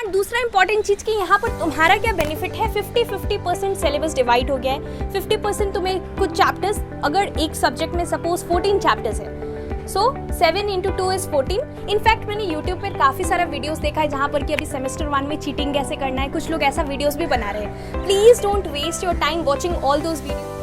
And दूसरा important चीज़ कि यहाँ पर तुम्हारा क्या बेनिफिट है, 50-50% सिलेबस डिवाइड हो गया है। 50% तुम्हें कुछ चैप्टर्स, अगर एक सब्जेक्ट में सपोज 14 चैप्टर्स है, सो 7 × 2 इज 14। इनफैक्ट मैंने यूट्यूब पर काफ़ी सारा वीडियोस देखा है जहाँ पर कि अभी सेमेस्टर 1 में चीटिंग कैसे करना है, कुछ लोग ऐसा वीडियोस भी बना रहे हैं। Please don't waste your time watching all those video.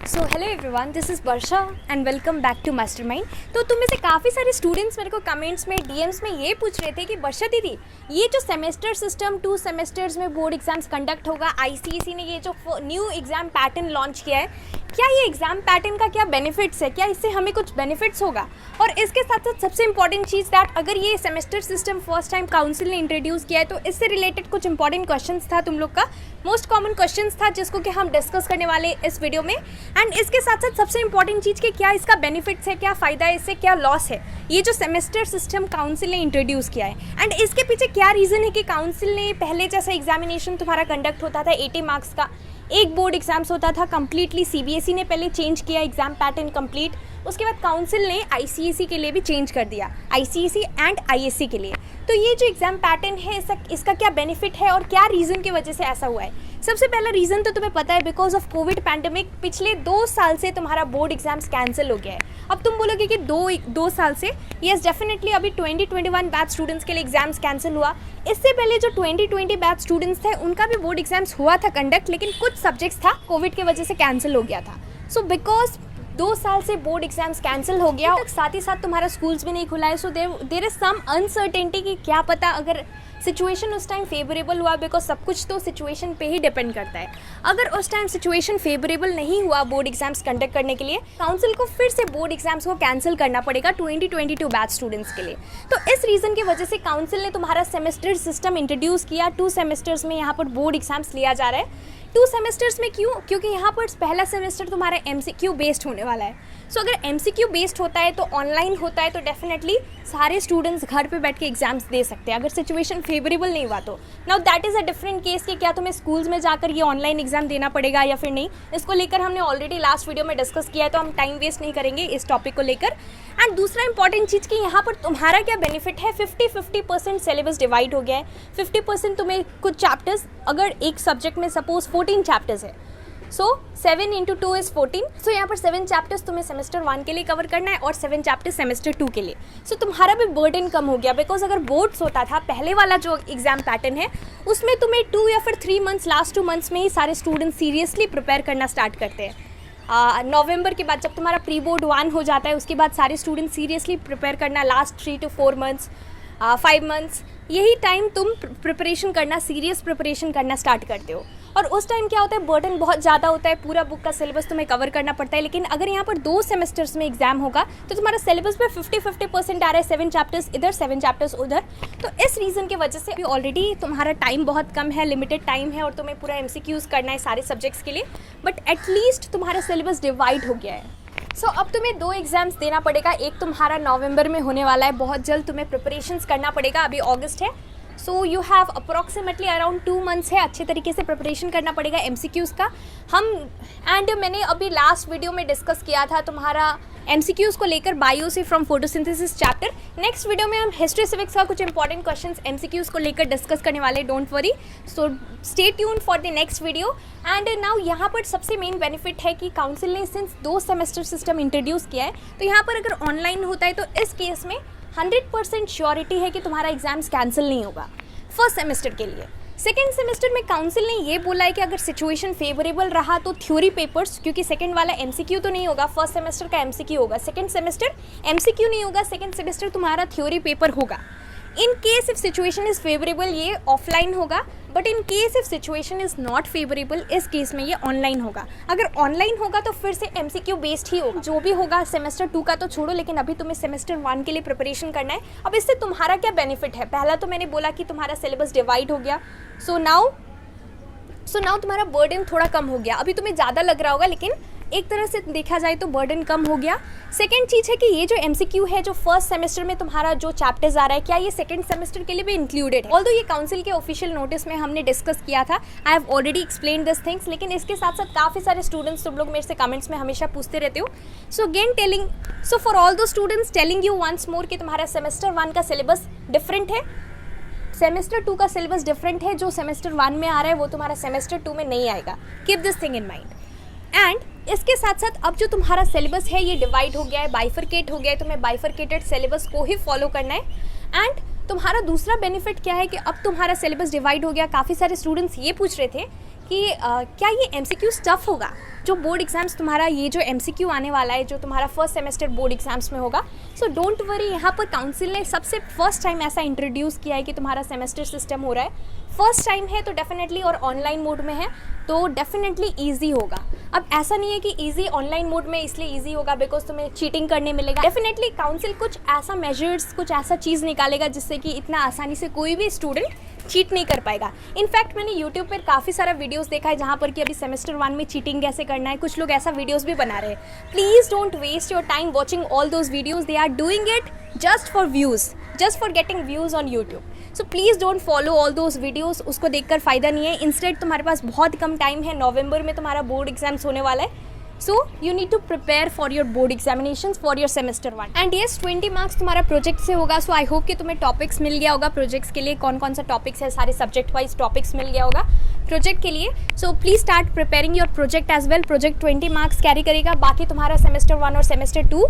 So hello everyone, this is Varsha and welcome back to Mastermind. तो तुम में से काफ़ी सारे स्टूडेंट्स मेरे को कमेंट्स में, डीएम्स में ये पूछ रहे थे कि वर्षा दीदी, ये जो सेमेस्टर सिस्टम 2 सेमेस्टर्स में बोर्ड एग्जाम्स कंडक्ट होगा, आईसीएसई ने ये जो न्यू एग्ज़ाम पैटर्न लॉन्च किया है, क्या ये एग्ज़ाम पैटर्न का क्या बेनिफिट्स है, क्या इससे हमें कुछ बेनिफिट्स होगा? और इसके साथ साथ सबसे इंपॉर्टेंट चीज़ दैट अगर ये semester system first time council ने इंट्रोड्यूस किया है तो इससे रिलेटेड कुछ इंपॉर्टेंट क्वेश्चंस था तुम लोग का, मोस्ट कॉमन क्वेश्चंस था जिसको कि हम डिस्कस करने वाले इस वीडियो में। एंड इसके साथ साथ सबसे इंपॉर्टेंट चीज़ कि क्या इसका बेनिफिट्स है, क्या फ़ायदा है, इससे क्या लॉस है, ये जो सेमेस्टर सिस्टम काउंसिल ने इंट्रोड्यूस किया है। एंड इसके पीछे क्या रीज़न है कि काउंसिल ने पहले जैसा एग्जामिनेशन तुम्हारा कंडक्ट होता था 80 मार्क्स का, एक बोर्ड एग्जाम्स होता था कंप्लीटली, सीबीएसई ने पहले चेंज किया एग्जाम पैटर्न कंप्लीट, उसके बाद काउंसिल ने आईसीएसई के लिए भी चेंज कर दिया, आईसीएसई एंड आईएससी के लिए। तो ये जो एग्जाम पैटर्न है इसका क्या बेनिफिट है और क्या रीज़न की वजह से ऐसा हुआ है? सबसे पहला रीज़न तो तुम्हें पता है, बिकॉज ऑफ कोविड पैंडेमिक पिछले 2 साल से तुम्हारा बोर्ड एग्जाम्स कैंसिल हो गया है। अब तुम बोलोगे कि दो साल से, यस डेफिनेटली अभी 2021 बैच स्टूडेंट्स के लिए एग्जाम्स कैंसिल हुआ। इससे पहले जो 2020 बैच स्टूडेंट्स थे उनका भी बोर्ड एग्जाम्स हुआ था कंडक्ट, लेकिन कुछ सब्जेक्ट्स था कोविड की वजह से कैंसिल हो गया था। सो बिकॉज 2 साल से बोर्ड एग्जाम्स कैंसिल हो गया, साथ ही साथ तुम्हारा स्कूल्स भी नहीं खुला है, so there is some uncertainty कि क्या पता अगर सिचुएशन उस टाइम फेवरेबल हुआ, बिकॉज सब कुछ तो सिचुएशन पे ही डिपेंड करता है। अगर उस टाइम सिचुएशन फेवरेबल नहीं हुआ बोर्ड एग्जाम्स कंडक्ट करने के लिए, काउंसिल को फिर से बोर्ड एग्जाम्स को कैंसिल करना पड़ेगा 2022 बैच स्टूडेंट्स के लिए। तो इस रीज़न की वजह से काउंसिल ने तुम्हारा सेमेस्टर सिस्टम इंट्रोड्यूस किया। 2 सेमेस्टर्स में यहाँ पर बोर्ड एग्जाम्स लिया जा रहा है। 2 सेमेस्टर्स में क्यों? क्योंकि यहाँ पर पहला सेमेस्टर तुम्हारा एमसीक्यू बेस्ड होने वाला है। सो अगर एमसीक्यू बेस्ड होता है तो ऑनलाइन होता है तो डेफिनेटली सारे स्टूडेंट्स घर पे बैठ के एग्जाम्स दे सकते हैं, अगर सिचुएशन फेवरेबल नहीं हुआ तो। Now that is a different case कि क्या तुम्हें स्कूल्स में जाकर ये ऑनलाइन एग्जाम देना पड़ेगा या फिर नहीं। इसको लेकर हमने ऑलरेडी लास्ट वीडियो में डिस्कस किया है, तो हम टाइम वेस्ट नहीं करेंगे इस टॉपिक को लेकर। एंड दूसरा इंपॉर्टेंट चीज़ कि यहाँ पर तुम्हारा क्या बेनिफिट है, 50-50% सिलेबस डिवाइड हो गया है। 50% तुम्हें कुछ चैप्टर्स, अगर एक सब्जेक्ट में सपोज 14 चैप्टर्स है, सो 7 × 2 इज 14। सो यहाँ पर 7 चैप्टर्स तुम्हें सेमेस्टर 1 के लिए कवर करना है और 7 चैप्टर्स सेमेस्टर 2 के लिए। सो तुम्हारा भी बर्डन कम हो गया, बिकॉज अगर बोर्ड्स होता था पहले वाला जो एग्जाम पैटर्न है उसमें तुम्हें 2 या फिर 3 मंथ्स, लास्ट 2 मंथ्स में ही सारे स्टूडेंट्स सीरियसली प्रिपेयर करना स्टार्ट करते हैं। नवंबर के बाद जब तुम्हारा प्री बोर्ड 1 हो जाता है, उसके बाद सारे स्टूडेंट्स सीरियसली प्रिपेयर करना लास्ट 3 to 4 मंथ्स, 5 मंथ्स, यही टाइम तुम प्रिपरेशन करना, सीरियस प्रिपरेशन करना स्टार्ट करते हो। और उस टाइम क्या होता है, बर्डन बहुत ज़्यादा होता है, पूरा बुक का सिलेबस तुम्हें कवर करना पड़ता है। लेकिन अगर यहाँ पर 2 सेमेस्टर्स में एग्जाम होगा तो तुम्हारा सिलेबस पे 50-50% आ रहा है, 7 चैप्टर्स इधर, 7 चैप्टर्स उधर। तो इस रीज़न की वजह से अभी ऑलरेडी तुम्हारा टाइम बहुत कम है, लिमिटेड टाइम है और तुम्हें पूरा MCQs करना है सारे सब्जेक्ट्स के लिए, बट एटलीस्ट तुम्हारा सिलेबस डिवाइड हो गया है। सो अब तुम्हें 2 एग्जाम्स देना पड़ेगा, एक तुम्हारा नवंबर में होने वाला है, बहुत जल्द तुम्हें प्रिपरेशंस करना पड़ेगा, अभी अगस्त है। So you have approximately around 2 months है, अच्छे तरीके से प्रिपरेशन करना पड़ेगा MCQs का। मैंने अभी लास्ट वीडियो में डिस्कस किया था तुम्हारा MCQs को लेकर बायो से from photosynthesis chapter. Next video में हम हिस्ट्री सिविक्स का कुछ इंपॉर्टेंट क्वेश्चंस MCQs को लेकर डिस्कस करने वाले, don't worry, so stay tune for the next video. And now यहाँ पर सबसे मेन बेनिफिट है कि काउंसिल ने सिंस 2 सेमेस्टर सिस्टम इंट्रोड्यूस किया है, तो यहाँ पर अगर ऑनलाइन होता है तो इस केस में 100% श्योरिटी है कि तुम्हारा एग्जाम्स कैंसिल नहीं होगा फर्स्ट सेमेस्टर के लिए। सेकेंड सेमेस्टर में काउंसिल ने ये बोला है कि अगर सिचुएशन फेवरेबल रहा तो थ्योरी पेपर्स, क्योंकि सेकेंड वाला MCQ तो नहीं होगा, फर्स्ट सेमेस्टर का MCQ होगा, सेकेंड सेमेस्टर MCQ नहीं होगा, सेकेंड सेमेस्टर तुम्हारा थ्योरी पेपर होगा। In case if situation is favourable ये ऑफलाइन होगा, but in case if situation is not favourable इस केस में ये ऑनलाइन होगा। अगर ऑनलाइन होगा तो फिर से MCQ बेस्ड ही होगा, जो भी होगा सेमेस्टर 2 का तो छोड़ो, लेकिन अभी तुम्हें सेमेस्टर 1 के लिए प्रिपरेशन करना है। अब इससे तुम्हारा क्या बेनिफिट है? पहला तो मैंने बोला कि तुम्हारा सिलेबस डिवाइड हो गया, सो नाउ तुम्हारा बर्डन थोड़ा कम हो गया। अभी तुम्हें ज़्यादा लग रहा होगा, लेकिन एक तरह से देखा जाए तो बर्डन कम हो गया। सेकेंड चीज़ है कि ये जो MCQ है, जो फर्स्ट सेमेस्टर में तुम्हारा जो चैप्टर्स आ रहा है, क्या ये सेकेंड सेमेस्टर के लिए भी इंक्लूडेड है? ऑल्दो ये काउंसिल के ऑफिशियल नोटिस में हमने डिस्कस किया था, I have already explain this things, लेकिन इसके साथ साथ काफ़ी सारे स्टूडेंट्स तुम लोग मेरे से कमेंट्स में हमेशा पूछते रहते हो। सो फॉर ऑल दो students telling you once more कि तुम्हारा सेमेस्टर 1 का सिलेबस डिफरेंट है, सेमेस्टर 2 का सिलेबस डिफरेंट है, जो सेमेस्टर 1 में आ रहा है वो तुम्हारा सेमेस्टर 2 में नहीं आएगा। Keep this thing in mind. And इसके साथ साथ अब जो तुम्हारा सिलेबस है ये डिवाइड हो गया है, बाइफरकेट हो गया है, तुम्हें बाइफरकेटेड सिलेबस को ही फॉलो करना है। एंड तुम्हारा दूसरा बेनिफिट क्या है कि अब तुम्हारा सिलेबस डिवाइड हो गया। काफ़ी सारे स्टूडेंट्स ये पूछ रहे थे कि क्या ये MCQ टफ होगा, जो बोर्ड एग्जाम्स तुम्हारा ये जो MCQ आने वाला है जो तुम्हारा फर्स्ट सेमेस्टर बोर्ड एग्जाम्स में होगा। सो डोंट वरी, यहाँ पर काउंसिल ने सबसे फर्स्ट टाइम ऐसा इंट्रोड्यूस किया है कि तुम्हारा सेमेस्टर सिस्टम हो रहा है, फर्स्ट टाइम है तो डेफिनेटली, और ऑनलाइन मोड में है तो डेफिनेटली ईजी होगा। अब ऐसा नहीं है कि ईजी ऑनलाइन मोड में इसलिए ईजी होगा बिकॉज तुम्हें चीटिंग करने मिलेगा। डेफिनेटली काउंसिल कुछ ऐसा मेजर्स, कुछ ऐसा चीज़ निकालेगा जिससे कि इतना आसानी से कोई भी स्टूडेंट चीट नहीं कर पाएगा। इनफैक्ट मैंने यूट्यूब पर काफ़ी सारा वीडियोस देखा है जहाँ पर कि अभी सेमेस्टर 1 में चीटिंग कैसे करना है, कुछ लोग ऐसा वीडियोस भी बना रहे हैं। Please don't waste your time watching all those videos, they are doing it just for views, just for getting views on YouTube. So please don't follow all those videos, उसको देखकर फ़ायदा नहीं है। इंस्टेड तुम्हारे पास बहुत कम टाइम है, नवंबर में तुम्हारा बोर्ड एग्जाम्स होने वाला है। So you need to prepare for your board examinations for your semester 1। And yes 20 marks तुम्हारा प्रोजेक्ट से होगा। सो आई होप कि तुम्हें टॉपिक्स मिल गया होगा प्रोजेक्ट्स के लिए, कौन कौन सा टॉपिक्स है, सारे सब्जेक्ट वाइज टॉपिक्स मिल गया होगा प्रोजेक्ट के लिए। So please start preparing your project as well. Project 20 marks carry करेगा, बाकी तुम्हारा सेमेस्टर 1 और सेमेस्टर 2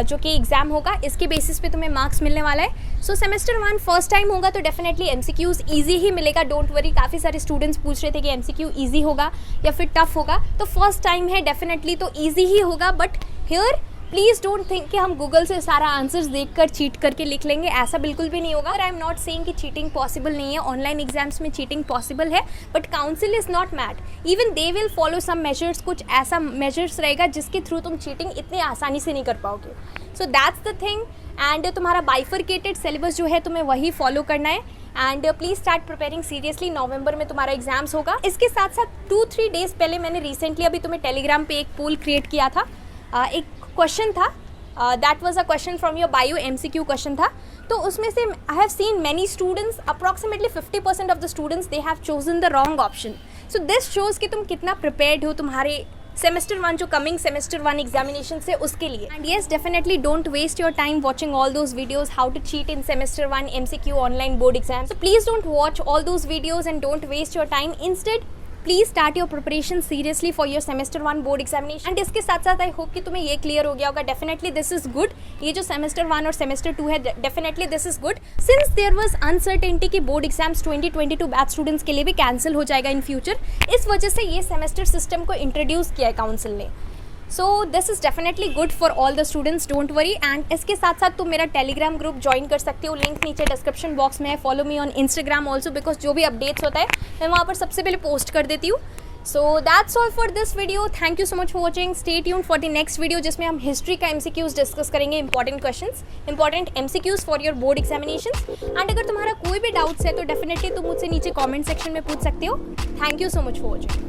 जो कि एग्जाम होगा इसके बेसिस पे तुम्हें मार्क्स मिलने वाला है। सो सेमेस्टर 1 फर्स्ट टाइम होगा तो डेफिनेटली MCQs ईजी ही मिलेगा, डोंट वरी। काफ़ी सारे स्टूडेंट्स पूछ रहे थे कि MCQ ईजी होगा या फिर टफ होगा, तो फर्स्ट टाइम है डेफिनेटली तो ईजी ही होगा। But here please don't think कि हम गूगल से सारा आंसर्स देखकर चीट करके लिख लेंगे, ऐसा बिल्कुल भी नहीं होगा। और आई एम नॉट सेइंग कि चीटिंग पॉसिबल नहीं है, ऑनलाइन एग्जाम्स में चीटिंग पॉसिबल है, but council is not mad, even they will follow some measures. कुछ ऐसा मेजर्स रहेगा जिसके थ्रू तुम चीटिंग इतनी आसानी से नहीं कर पाओगे। So that's the thing. And तुम्हारा बाइफरकेटेड सिलेबस जो है तुम्हें वही फॉलो करना है। And please start preparing seriously, नवंबर में तुम्हारा एग्जाम्स होगा। इसके साथ साथ 2-3 डेज पहले मैंने रिसेंटली अभी तुम्हें टेलीग्राम पे एक पोल क्रिएट किया था, एक क्वेश्चन था, that was a question from your bio MCQ question था। तो उसमें से I have seen many students, approximately 50% of the students they have chosen the wrong option. So this shows कि तुम कितना प्रिपेयर्ड हो तुम्हारे सेमेस्टर 1 जो कमिंग सेमेस्टर 1 एग्जामिनेशन से उसके लिए। And yes definitely don't waste your time watching all those videos, how to cheat in semester 1 MCQ online board exam. So please don't watch all those videos and don't waste your time. Instead please start your preparation seriously for your semester 1 board examination. And इसके साथ साथ I hope कि तुम्हें ये clear हो गया होगा, definitely this is good. ये जो सेमेस्टर 1 और सेमेस्टर 2 है definitely this is good, since there was uncertainty कि बोर्ड एग्जाम्स 2022 बैच स्टूडेंट्स के लिए भी कैंसिल हो जाएगा इन फ्यूचर। इस वजह से ये सेमेस्टर सिस्टम को इंट्रोड्यूस किया है काउंसिल ने। So this is definitely good for all the students, don't worry. And इसके साथ साथ तुम मेरा टेलीग्राम ग्रुप ज्वाइन कर सकते हो, लिंक नीचे डिस्क्रिप्शन बॉक्स में है। Follow me on Instagram also, because जो भी अपडेट्स होता है मैं वहाँ पर सबसे पहले पोस्ट कर देती हूँ। So that's all for this video, thank you so much for watching. Stay tuned for the next video जिसमें हम हिस्ट्री का MCQs डिस्कस करेंगे, important questions, important MCQs for your board examinations. And अगर तुम्हारा कोई भी डाउट्स है तो डेफिनेटली तुम मुझसे नीचे कमेंट सेक्शन में पूछ सकते हो। Thank you so much for watching.